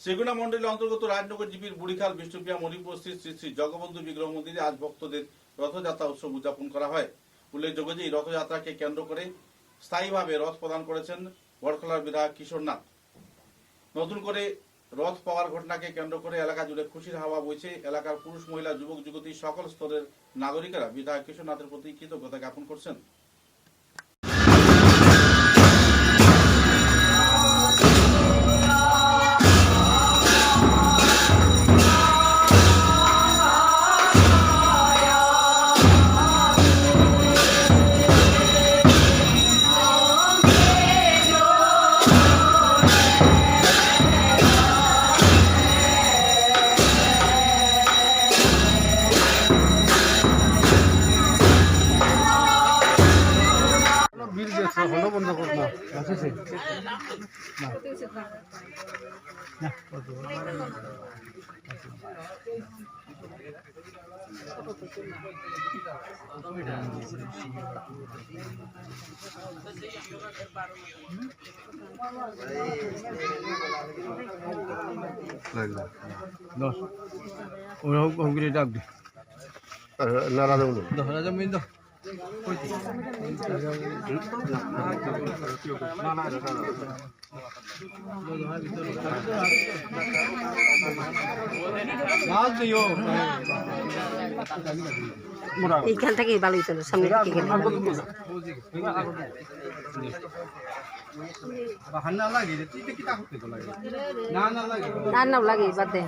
শ্রীগুনা মন্ডলের অন্তর্গত রাজনগর জিপির বুড়িখাল বিষ্ণুপ্রিয়া মণিপুর স্থিত শ্রী শ্রী জগবন্ধু বিগ্রহ মন্দিরে আজ ভক্তদের রথযাত্রা উৎসব উদযাপন করা হয়। উল্লেখযোগ্য যে এই রথযাত্রাকে কেন্দ্র করে স্থায়ীভাবে রথ প্রদান করেছেন বড়খলার বিধায়ক কিশোর নাথ। নতুন করে রথ পাওয়ার ঘটনাকে কেন্দ্র করে এলাকা জুড়ে খুশির হাওয়া বইছে। এলাকার পুরুষ, মহিলা, যুবক, যুবতী সকল স্তরের নাগরিকেরা বিধায়ক কিশোর নাথের প্রতি কৃতজ্ঞতা জ্ঞাপন করছেন। বিল দেখছো হলো বন্ধ কর না আছে সে না কত লাগলা 10 ওগুলো ডাক দে না রাজা বলো 10 রাজা মিন দাও এইখান থেকে ভালো হইতো সামনে থেকে না লাগে বাদে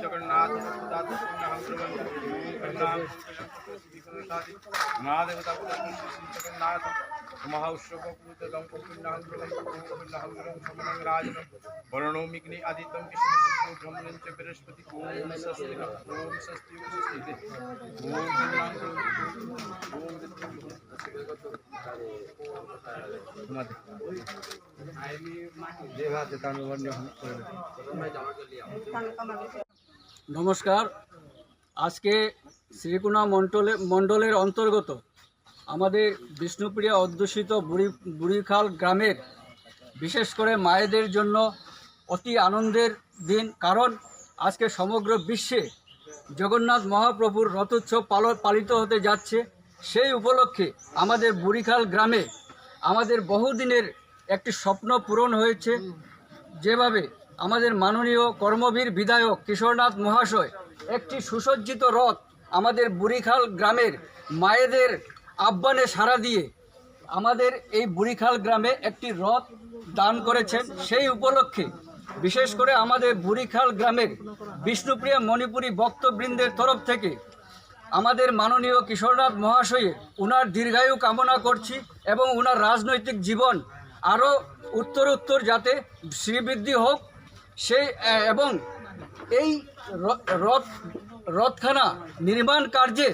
जगन्नाथ जगन्नाथ महाउत्सव वर्णोमिग्नि आदित्यं विष्णुब्रह्मण्यं च बृहस्पति ओम स्वस्ति ओम स्वस्ति নমস্কার। আজকে শ্রীগুনা মণ্ডলের অন্তর্গত আমাদের বিষ্ণুপ্রিয়া অধ্যুষিত বুড়িখাল গ্রামের বিশেষ করে মায়েদের জন্য অতি আনন্দের দিন, কারণ আজকে সমগ্র বিশ্বে জগন্নাথ মহাপ্রভুর রথোৎসব পালিত হতে যাচ্ছে। সেই উপলক্ষে আমাদের বুড়িখাল গ্রামে আমাদের বহুদিনের একটি স্বপ্ন পূরণ হয়েছে। যেভাবে আমাদের মাননীয় কর্মবীর বিধায়ক কিশোরনাথ মহাশয় একটি সুসজ্জিত রথ আমাদের বুড়িখাল গ্রামের মায়েদের আহ্বানে সাড়া দিয়ে আমাদের এই বুড়িখাল গ্রামে একটি রথ দান করেছেন। সেই উপলক্ষে বিশেষ করে আমাদের বুড়িখাল গ্রামের বিষ্ণুপ্রিয়া মণিপুরী ভক্তবৃন্দের তরফ থেকে আমাদের মাননীয় কিশোরনাথ মহাশয়ের উনার দীর্ঘায়ু কামনা করছি এবং উনার রাজনৈতিক জীবন আরও উত্তরোত্তর যাতে শ্রীবৃদ্ধি হোক সেই এবং এই রথখানা নির্মাণ কার্যে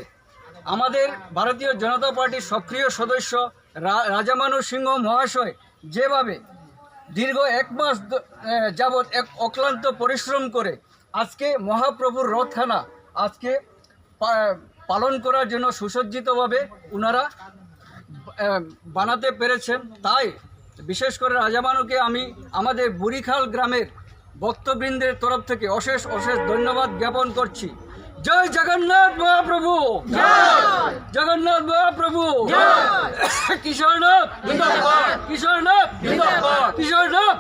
আমাদের ভারতীয় জনতা পার্টির সক্রিয় সদস্য রাজামানু সিংহ মহাশয় যেভাবে দীর্ঘ 1 মাস যাবৎ এক অক্লান্ত পরিশ্রম করে আজকে মহাপ্রভুর রথখানা আজকে পালন করার জন্য সুসজ্জিতভাবে ওনারা বানাতে পেরেছেন। তাই বিশেষ করে রাজামানুকে আমি আমাদের বুড়িখাল গ্রামের ভক্তবৃন্দের তরফ থেকে অশেষ অশেষ ধন্যবাদ জ্ঞাপন করছি। জয় জগন্নাথ মহাপ্রভু, জগন্নাথ মহাপ্রভু, কিশোরনাথ, কিশোরনাথ, কিশোরনাথ।